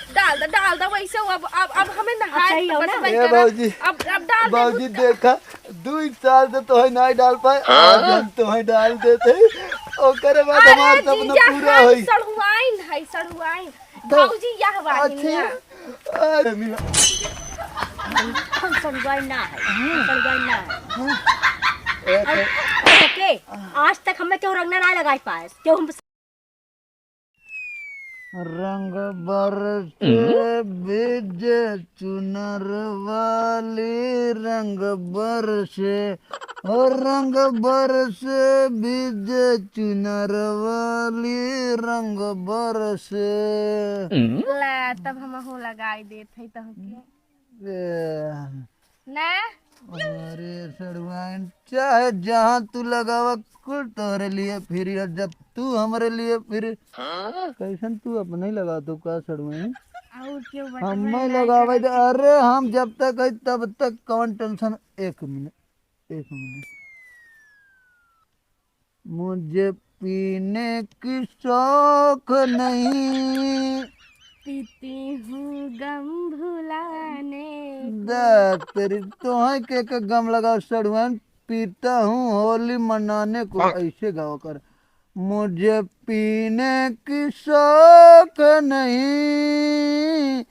डाल दो वैसे। अब हमें नहाए अब डाल बाबूजी देखा 2 साल से तो नहीं डाल पाए, आज हम तो डाल देते ओकरे बाद हमार सपना पूरा होई। सड़ुआइन बाबूजी यह वाहिनी अच्छा मिला हम सड़ुआइन ना है ओके। आज तक हमें क्यों रंग ना लगाई पाए क्यों हम रंग बरसे बीज चुनर वाली रंग बरसे और रंग बरसे बीज चुनर वाली रंग बरसे। ला तब हम हो लगाई देते तो ना। अरे सड़वाइन चाहे जहाँ तू लगावा कुल तोहरे लिए फिर जब तू हमारे लिए फिर कैसन तू अपने ही लगा तू का सड़वाइन और क्यों हम नहीं लगावे दे। अरे हम जब तक है तब तक कौन टेंशन। एक मिनट मुझे पीने की शौक नहीं पीती हूँ गम भुलाने तेरी तो है के गम लगा सड़वाइन पीता हूँ होली मनाने को ऐसे गाओ कर। मुझे पीने की शौक नहीं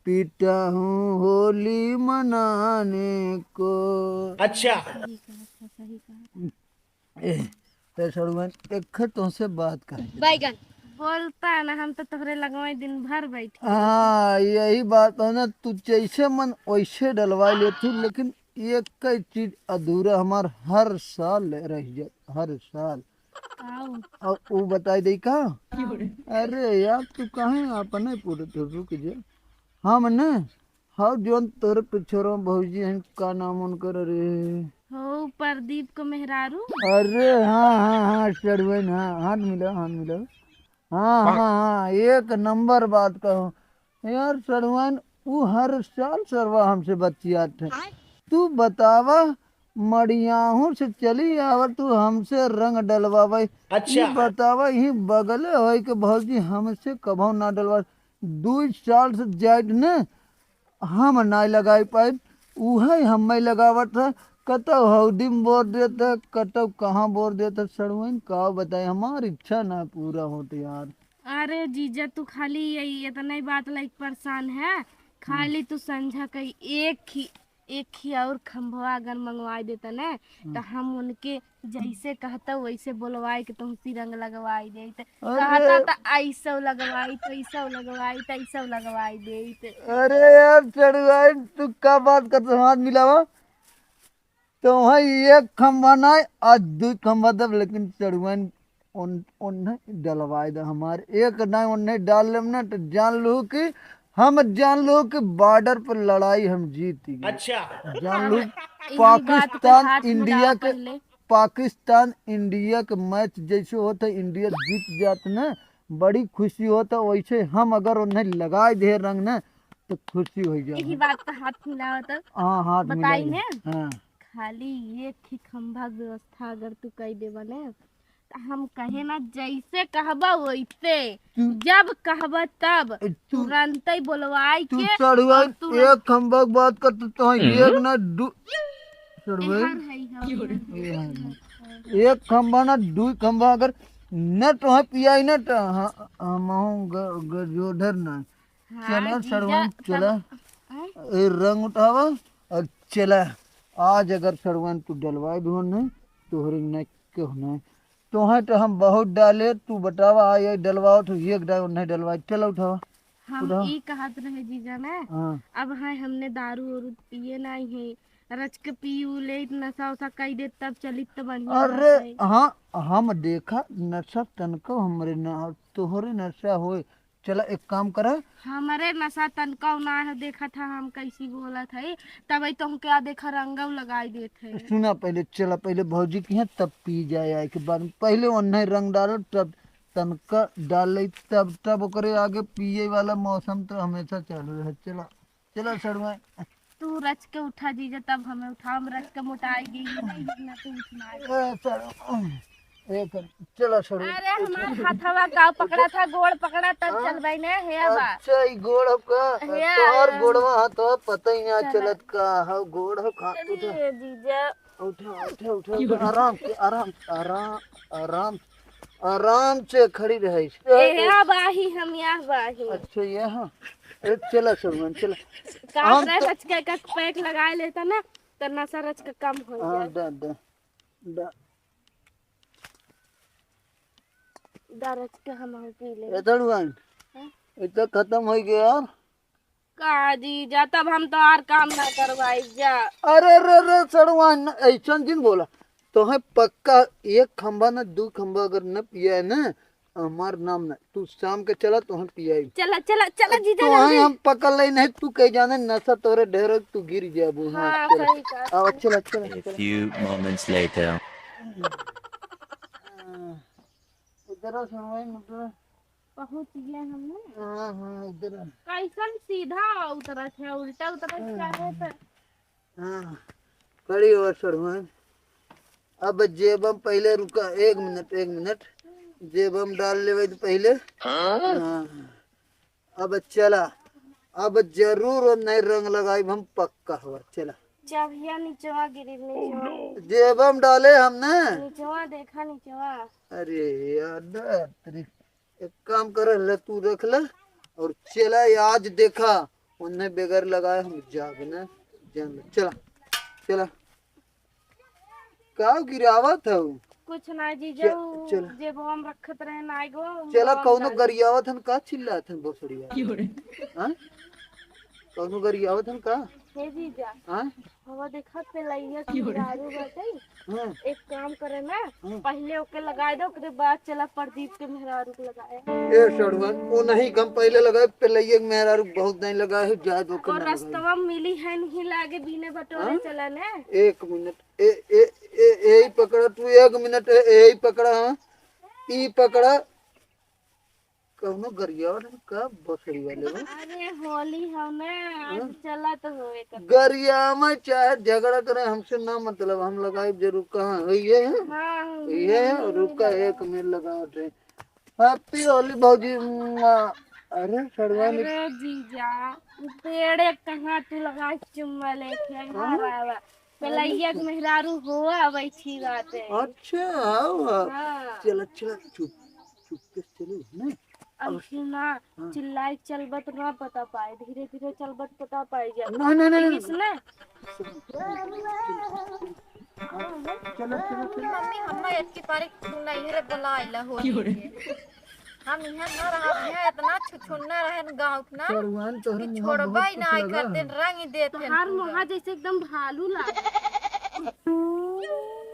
पीता हूँ होली मनाने को। अच्छा तो सड़वाइन एक तुमसे बात कर बैगन बोलता ना हम तो तोहरे लगवाए दिन भर बैठी। हाँ यही बात है ना, तू जैसे मन वैसे डलवा लेती लेकिन एक कई चीज अधूरा हमार हर साल रह जाए हर साल। और वो बताई दे का। अरे यार तू कहाँ अपने पूरे तो रुक जा हम न हाँ जोन तोर पिछोरो भौजी हैं का नाम उनकर। अरे हो प्रदीप को मेहरारू। अरे हाँ सड़वाइन हाथ मिला हाँ एक नंबर बात कहो यार सड़वाइन वो हर साल सरवा हमसे बतियात है। तू बतावा मड़ियाहू से चली आवा तू हमसे रंग डलवावे। ये बतावा ही बगले हो के भौजी हमसे कभो ना डलवा 2 साल से जाट न हम ना लगाई पाए उहे हम लगावत है। कतौ हौदी में बोर देता कतौ कहाँ बोर देता सड़वाइन का बताए हमारी इच्छा ना पूरा होती यार। अरे जीजा तू खाली यही इतना बात लाइक परेशान है। खाली तू समझा कहीं एक ही और खंभवा अगर मंगवा देता ना तो हम उनके जैसे कहता वैसे बोलवाई के तुमसी रंग लगवाई देते। कहता तो ऐसा लगवाई तो ऐसा लगवाई तो ऐसा लगवाई देते। अरे यार सड़वाइन तू का बात करते हाथ मिलावा तो वही एक खंभा ना आज 2 खंभा दब लेकिन सड़वाइन उन्हें डलवाए दे हमारे एक ना उन्हें डाल लेम ना तो जान लो कि हम जान लो कि बॉर्डर पर लड़ाई हम जीत गए। अच्छा जान लो यही बात पे हाथ मिलाओ पहले। पाकिस्तान इंडिया के मैच जैसे होता इंडिया जीत जात ना बड़ी खुशी होता वैसे हम अगर उन्हें लगाए दे रंग ना तो खुशी हो जाए। यही बात पे हाथ मिलाओ तो हाँ हाथ बताई मिला ने। हाँ खाली एक ही खंभा व्यवस्था अगर तू कह दे बने तो हम कहे ना जैसे कहबा वैसे जब कहबा तब तुरंत ही बोलवाई तू के सड़वाइन एक खंभा की बात कर तो एक ना सड़वाइन एक खंभा ना 2 खंभा अगर न तो पियाई न तो हम गजोधर ना चला सड़वाइन चला रंग उठावा और चला आज अगर सड़वाइन तू डलवाई भी नहीं तोहरे न क्यों नहीं तो है तो हम बहुत डाले तू बतावा आ डलवाओ तो एक डाल नहीं डलवाई चला उठावा हम ई कहत रहे जीजा ने। अब है हमने दारू वारू पिए नहीं है रच के पी ले नशा उशा कई दे तब चली तो बढ़िया। अरे हाँ हम देखा नशा तनको हमरे न तोहरे नशा होए। चला एक काम करा हमारे नशा तनका ना है देखा था हम कैसी बोला था तब तो हम क्या देखा रंगव लगाई देते। सुना पहले चला पहले भौजी की है तब पी जाए आए के बाद पहले उन्हें रंग डालो तब तनका डाल तब ओकरे आगे पिए वाला मौसम तो हमेशा चालू रहे। चला चला सड़वाइन तू रच के उठा जीजा तब हमें उठा हम रच के मोटाई गई नहीं ना तू उठना। एक चला छोड़ो। अरे हमार हाथवा का पकड़ा था, गोड़ पकड़ा तब चल भाई ने हे बा। अच्छा ई गोड़ का या। तोहर गोड़वा हाथ पता ही ना चलत का हा गोड़ हो खा उठा अरे जीजा उठा उठा उठा आराम से आराम आराम आराम आराम से खड़ी रहे। ए बाही हम यहाँ बाही। अच्छा ये हाँ चला सलमान चला। काट रहे रच के का पैक लगा लेता ना तो नशा रच का कम हो हाँ जाए। दा रच के हम पी ले। ये दड़वान हाँ? इतना खत्म हो गया यार। का जीजा तब हम तो और काम ना करवाई जा। अरे रे रे सड़वान ऐसा जिन बोला तो है पक्का एक खंबा ना दो खंबा अगर न पिया है ना हमार नाम ना तू शाम के चला तो हम पिया चला चला चला जीजा तो जल्दी। हम पकड़ ले नहीं तू कह जाने नशा तोरे ढेर तू गिर जाबू। हाँ हाँ चला सही कहा। आओ चला चला A few moments later. इधर सड़वान मतलब पहुंच गए हमने। हाँ हाँ इधर कैसन सीधा उतरत है उल्टा उतरत चाहे तो। हाँ खड़ी हो सड़वान। अब जेब हम पहले रुका एक मिनट जेब हम डाल ले तो पहले। हाँ अब चला अब जरूर और नए रंग लगाई हम पक्का हुआ चला। चाबिया नीचवा गिरी नीचवा। जेब हम डाले हमने। नीचवा देखा नीचवा। अरे यार एक काम कर ले तू रख ले और चला आज देखा उन्हें बगैर लगाए हम जागना जान चला चला का गिरावत है कुछ ना जीजा चला। जेब हम रखत रहे ना गो। चला कौनो गरियावत हन का चिल्लात हन बोसड़िया। हाँ कौनो गरियावत हन का। हे जीजा हाँ हवा देखत पे लइया किरारू बाटे। हाँ एक काम करे ना पहले ओके लगा दो ओकरे बाद चला प्रदीप के मेहरारू के लगाए। ए सड़वन वो नहीं कम पहले लगाए पहले मेहरारू बहुत नहीं लगाए है जा दो और रास्तवा मिली है नहीं लागे बिने बटोरे चला ने। एक मिनट ए ए ए यही पकड़ा तू एक मिनट यही पकड़ा। हाँ ई पकड़ा कौनो गरियावत हन का बसड़ी वाले में। अरे होली हमने आज चला तो होए कर। गरिया में चाहे झगड़ा करे हमसे ना मतलब हम लगाए जरूर कहाँ ये है हाँ ये है रुका एक मिनट लगावट है। हैप्पी होली भौजी। अरे सड़वान अरे जीजा पेड़े कहाँ तू लगा चुम्मा लेके हवा पलैया के मेहरारू होआ बैठी बात है। अच्छा आओ हाँ चला चला चुप चुप के चलो ना। अब सुना चिल्लाई चलबत ना पता पाए धीरे धीरे चलबत पता पाए जा। ना ना ना किसने चलो चलो मम्मी हम इसकी पारी नहीं रे बुलाइला होली के। हम यहाँ न रहा है इतना छुछुन्ना रहन गांव ना सड़वान तो कि छोड़बा ही ना कर दिन रंग ही देते हर मुहा जैसे एकदम भालू लागे।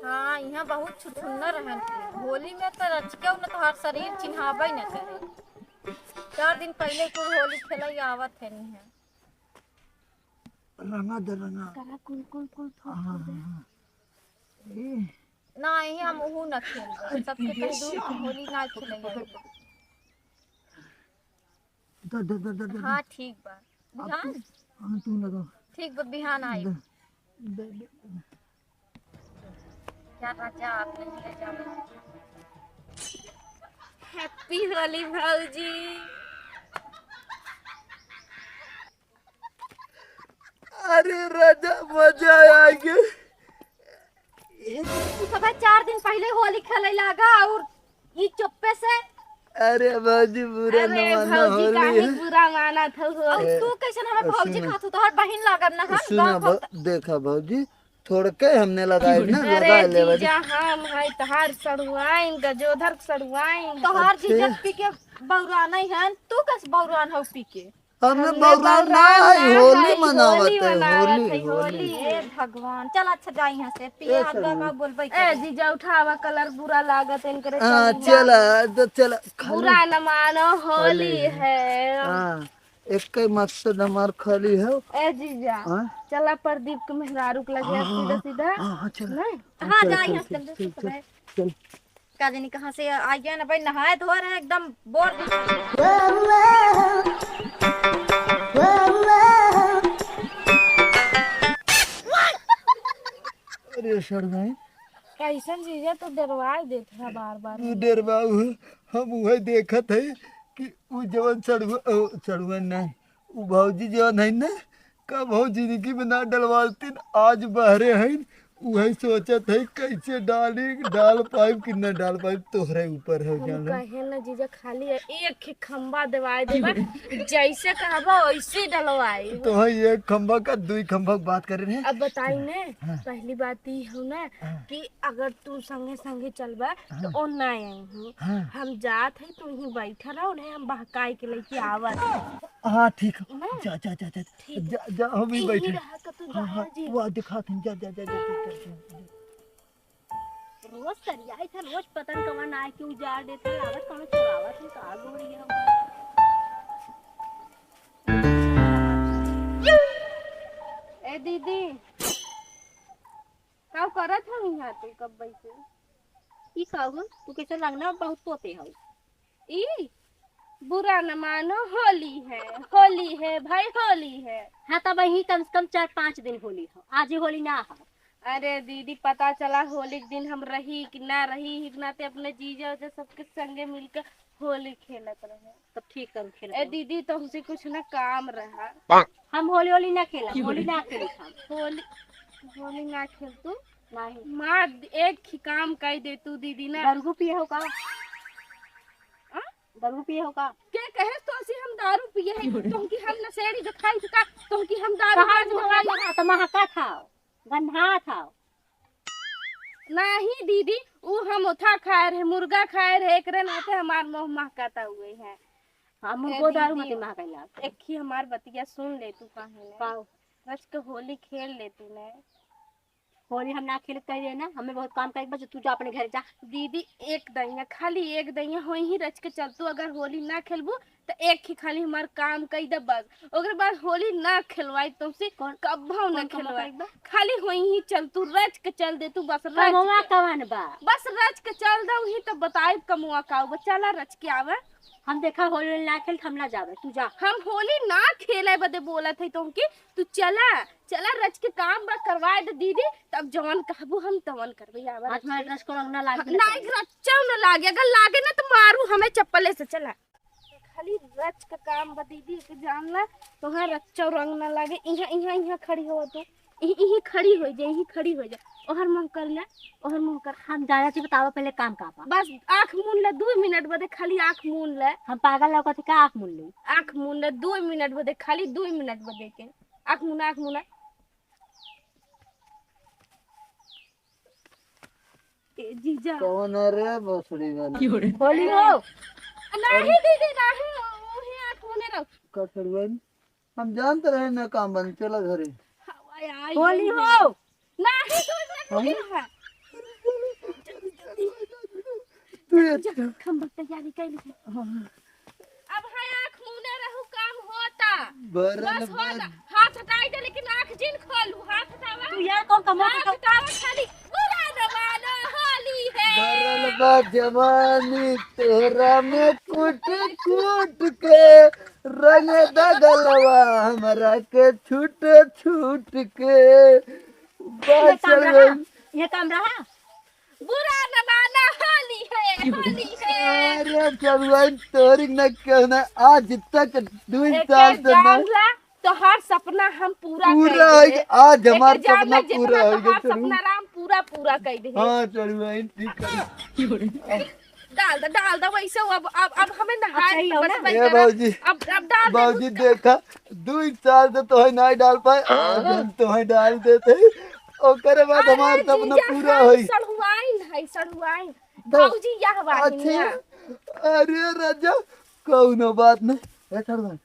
हाँ यहाँ बहुत छुछुन्ना रहन होली में तो रच के न तो हर शरीर चिन्हाबा ही न करे। 4 दिन पहले को होली खेलाई आवत है नहीं है रंगा दे रंगा करा कुल कुल कुल ना ही हम ओहू न खेल सबके कहीं दूर की होली ना खेलेंगे। हाँ ठीक बा बिहान हाँ तू लगा ठीक बा बिहान आई क्या राजा आपने ले जाओ। हैप्पी होली भौजी। अरे राजा मजा आएगा। तू सब 4 दिन पहले होली खेले लगा और ये चुप्पे से। अरे भौजी बुरा न अरे मानो भौजी होली काहे है। बुरा माना था और तू कैसे हमें भौजी खातू तो हर बहन लागब ना हम सुना देखा भौजी थोड़ के हमने लगाए ना लगा अरे ले बड़ी। जीजा हम है तहार सड़ुआइन गजोधर सड़ुआइन तो हर चीज पी के बौराना ही है तू कैसे बौरान हो पी के। हमने बौरान ना है होली मनावत है होली होली हे भगवान चल अच्छा जाई यहाँ से पिए हाथ का बोलबई ए जीजा उठावा कलर बुरा लागत इनकरे हाँ चला तो चला बुरा न मानो होली है। हाँ एक ही मकसद हमार खाली है। ए जीजा हाँ चला प्रदीप के मेहरारू के लगे सीधा सीधा हाँ चल हाँ चल, जा चल, यहाँ चल, से चल, चल। का जानी कहाँ से आ गया ना भाई नहाए धो रहे एकदम बोर। अरे सर भाई ऐसा जीजा तो डरवा देता है बार बार। तू डरवाऊ है, हम वही देखत है कि वो जवन चढ़ुआ नहीं, वो भौजी जवन है ना, कब हो जिंदगी में ना डलवातीन, आज बहरे है, वही सोचत है कैसे डाल पाइप कि न डाल पाइप, तोहरे ऊपर है हम जाना। कहे ना जीजा खाली एक ही खंबा दवाई देबा, जैसे कहबा वैसे डलवाई। तो है एक खंभा का दुई खंभा की बात कर रहे हैं। अब बताई ने, पहली बात ये हो ना कि अगर तू संगे संगे चलबा तो ओ ना आई हूँ, हम जात है तू यहीं बैठा रहो, उन्हें हम बहकाई के लेके आवत। हाँ ठीक है, ना? जा जा जा जा जा जा, हम ही बैठे। रहा का तू हाँ हाँ जा जी। वो दिखाते हैं, जा जा जा जा जा। रोज सरियाई था, रोज पतन कवन आए कि उजाड़ देते आवत कौन चुरावत है का गोरी हम। ए दीदी का करत हो यहाँ तू कब बैठे? ई कहू तू कैसे लगना बहुत पोते हो। ई बुरा न मानो, होली है भाई, होली है। हाँ तब वही कम से कम 4-5 दिन होली हो, आज ही होली ना हो। अरे दीदी पता चला होली के दिन हम रही कि ना रही, ही नाते अपने जीजा उजा सबके संगे मिलकर होली खेलत रहे। तब ठीक करू खेल। ए दीदी तुमसे कुछ ना काम रहा। हम होली ना खेला, होली ना खेली हम। होली ना खेल तू नहीं माँ, एक ही काम कर दे तू दीदी ना। दारू पिए हो का? दारू पिए हो का? क्या कहे तो ऐसे हम दारू पिए हैं, तुमकी हम नशेड़ी जो खाई चुका, तुमकी हम दारू कहाँ जुआ लगा तो महका था, गंधा था। नहीं दीदी, वो हम उठा खाए रहे, मुर्गा खाए रहे, एक नाते हमार मुंह महकाता हुए हैं। हम उनको दारू मत महकाइला। एक ही हमार बतिया सुन ले तू, काहे ने पाओ रच के होली खेल ले तू ने। होली हम ना खेलत कह ना, हमें बहुत काम करे बस, तू जा अपने घर जा। दीदी एक दैया, खाली एक दैया हो ही रच के चल तू। अगर होली ना खेलबू तो एक ही खाली हमार काम कई दे बस, ओकर बाद होली ना खेलवाई तुमसे, कब्बो ना खेलवाई, खाली हो ही चल तू, रच के चल दे तू बस। कमवा कवन बा? बस रच के चल दे ही तो बताए कमुआ का चला रच के आवे। हम देखा होली ना खेल, हम ना जावे, तू जा। हम होली ना खेले बदे बोला थे तुमकी, तू चला चला रच के काम बा करवाए दे दीदी, तब जवन कहबू हम तवन करबे। आवे आज मैं ड्रेस को रंग ना लागे ना, एक रच्चा न लागे, अगर लागे ना तो मारू हमें चप्पले से। चला खाली रच का काम बा दीदी के जानना, तोहां रच्चा रंग ना लागे। इहाँ खड़ी हो तू, यही खड़ी हो जा, यही खड़ी हो जा। ओहर मुंह कर ले, ओहर मुंह कर। हम जाना चाहिए, बतावा पहले काम का बा। बस आँख मून ले 2 मिनट बदे, खाली आँख मून ले। हम पागल लौका थे का आँख मूल ली? आँख मून ले 2 मिनट बदे, खाली 2 मिनट बदे के आँख मूना, आँख मूना। ए जीजा कौन रे बसड़ी वाली? होली हो नहीं दीदी नहीं, वही आँख मूने रहो। कठड़वन हम जानते रहे ना, काम बंद, चला घरे। हवाई आई होली हो नहीं, 2 मिनट रुकी है। खंबा तैयारी कर ली। अब है आँख मूने रहू, काम होता बस होता। हाथ हटाई दे, लेकिन आँख जिन खोलू, हाथ हटावा। तू यार कौन कमवा हाथ हटावा, खाली बुरा न मानो, होली है। बरल बा जवानी तेरा में कूट कूट के, रंग दगलवा हमरा के छूट छूट के। ये काम रहा। बुरा न मानो, होली है, होली है। अरे चलवन तोरी न कहना, आज तक 2 साल से ना जानला तो हर सपना हम पूरा पूरा कर दे। आज हमार सपना पूरा हो हर गया। सपना राम पूरा कर दे। हाँ चलवन ठीक है। डाल दो वैसे। अब हमें नहाए अच्छा, बस वही ए करा। बाबूजी, अब डाल दे। बाबूजी देखा 2 साल से तो नहीं डाल पाए, आज हम तो डाल देते, ओकरे बाद हमार सपना पूरा होई। सड़ुआइन बाबूजी यह वाहिनिया। अच्छा अरे राजा कौनो बात नहीं। ए चलवन,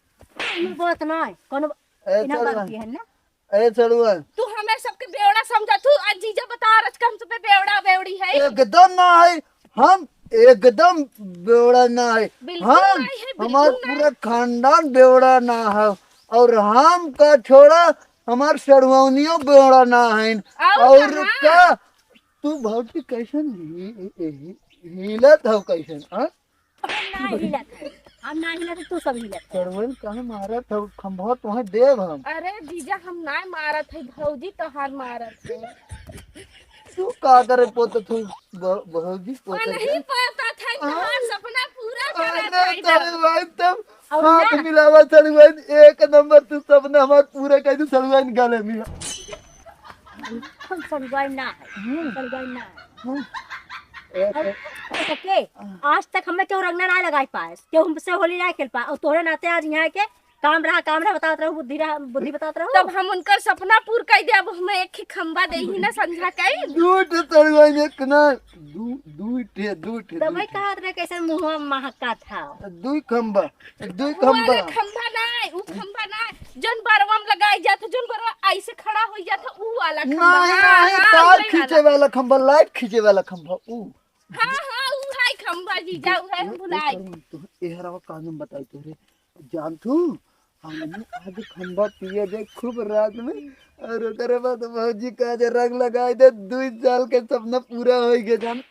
बहुत नहीं कोनो ए इना चलवन, बात है ना। ए चलवन, तू हमें सबके बेवड़ा समझा, तू अजीजा बता रच कम से बेवड़ा बेवड़ी है। एकदम ना है, हम एकदम बेवड़ा ना है, बिल्कुल हम नहीं है, बिल्कुल हमार नहीं। पूरा खानदान बेवड़ा ना है, और हम का छोड़ा हमार सड़वानियों बेवड़ा ना है। और कहाँ? का तू भौजी कैसन हिलत हो, कैसन? हाँ हम ना हिलत, तू सब हिलत। सड़वन कहाँ मारत हो, खंभा तुम्हें देव हम। अरे जीजा हम ना मारत है भौजी, तोहार मारत है। तू का करे पोते तू भौजी और पोते नहीं पता था तुम्हारा सपना पूरा करत अरे है सड़वाइन तब हाथ मिलावा सड़वाइन एक नंबर तू सपना हमार पूरा कर दू सड़वाइन गले मिला हम सलवाई ना है सलवाई ना है एक- ओके आज तक हमें क्यों रंगना ना लगाई पाए क्यों हमसे होली ना खेल पाए और तोरे नाते आज यहाँ के काम रहा बताते रहो बुद्धि बताते रहो तब हम उनकर सपना पूरा कर दे अब हमें एक ही खंबा दे ही ना समझा कई दूठ सड़वाइन एक ना दूठ तो भाई कहा रे कैसे मुंह महका था दुई खंबा वाला खंबा ना उ खंबा ना जन बरवा में लगाई जात जन बरवा ऐसे खड़ा हो जात उ वाला खंबा नहीं तार खींचे वाला खंबा लाइट खींचे वाला खंबा ऊ हां हां उ है खंबा जी जा उ है भुलाई तो एहरावा कानून बताई तोरे जान तू हमने आज खंबा पिए दे खूब रात में और ओकरे बाद भौजी का जे रंग लगाई दे 2 साल के सपना पूरा हो गया जान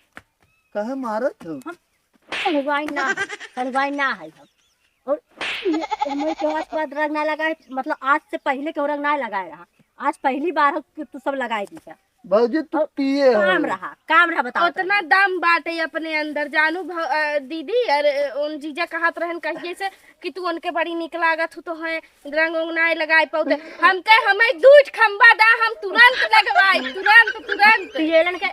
काहे मारत हो सलवाई ना है हम और हमें क्यों आज बाद रंग ना लगाए मतलब आज से पहले क्यों रंग ना लगाए रहा आज पहली बार हो कि तू सब लगाई दी भौजी तू पिए हो काम रहा बताओ उतना दम बाटे अपने अंदर जानू दीदी और उन जीजा कहत रहन कहिए से कि तू उनके बड़ी निक लागत हो तो है रंग उंग ना लगाए पौधे हमके हमें दूध खंबा दा हम तुरंत लगवाई तुरंत पियलन के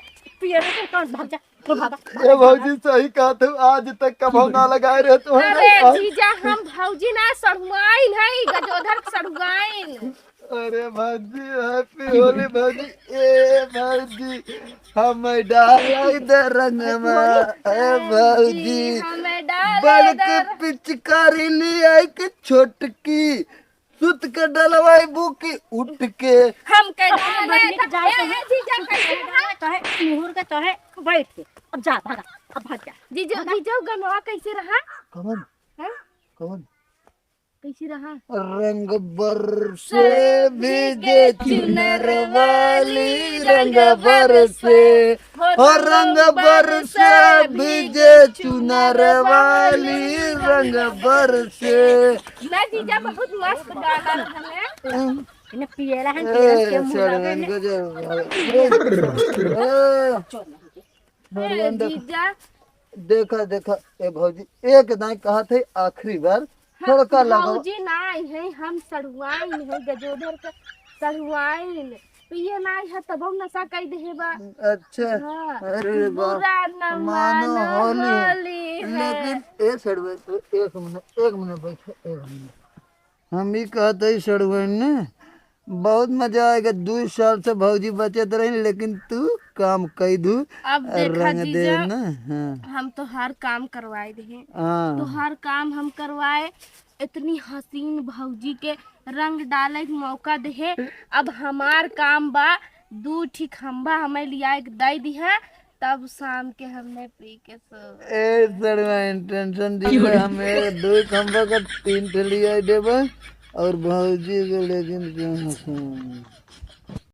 कौन भाग जा तो भागा ए भौजी सही कहा तू आज तक कब ना लगाए रहे तो अरे जीजा हम भौजी ना सड़ुआइन है गजोधर सड़ुआइन अरे भौजी हैप्पी होली भौजी ए भौजी हम डालाई दे रंग में ए भौजी हमें डाले बड़के पिचकारी ले आई के छोटकी सुत के डलवाई बुकी उठ के हम के डाले बहनी के जाए ए, ए, जीजा कैसे कहे मुहूर के कहे बैठ के अब जा भागा अब भाग जा जीजा गनवा कैसे रहा कौन हैं कौन कैसे रहा रंग बरसे भीगे चुनर वाली रंग बरसे हो रंग बरसे भीगे चुनर वाली रंग बरसे मैं जीजा बहुत मस्त गाना रहा है इन्हें पियला है पियला के मुंह सड़वन लगे को जो जीजा देखा देखा ए भौजी एक दाई कहा थे आखिरी बार थोड़ा लगा भौजी नाई है हम सड़ुआइन है गजोधर के सड़ुआइन पिए नाई है तब हम नशा कर दे बा अच्छा हाँ, अरे बाप बुरा न मानो मानो होली होली है लेकिन ए सड़वे तो एक मिनट बैठो एक मिनट हम ही कहते सड़वे ने बहुत मजा आएगा 2 साल से भौजी बचत रही लेकिन तू काम कई दू अब देखा रंग दे जीजा ना हाँ हम तो हर काम करवाए दे हाँ तो हर काम हम करवाए इतनी हसीन भौजी के रंग डाले के मौका दे अब हमार काम बा 2 ठीक खंबा हमें लिया दे दी है तब शाम के हमने पी के सो ए सड़वाइन टेंशन दी हमें 2 खंबा का 3 ठेली आई देबे और भौजी के लेकिन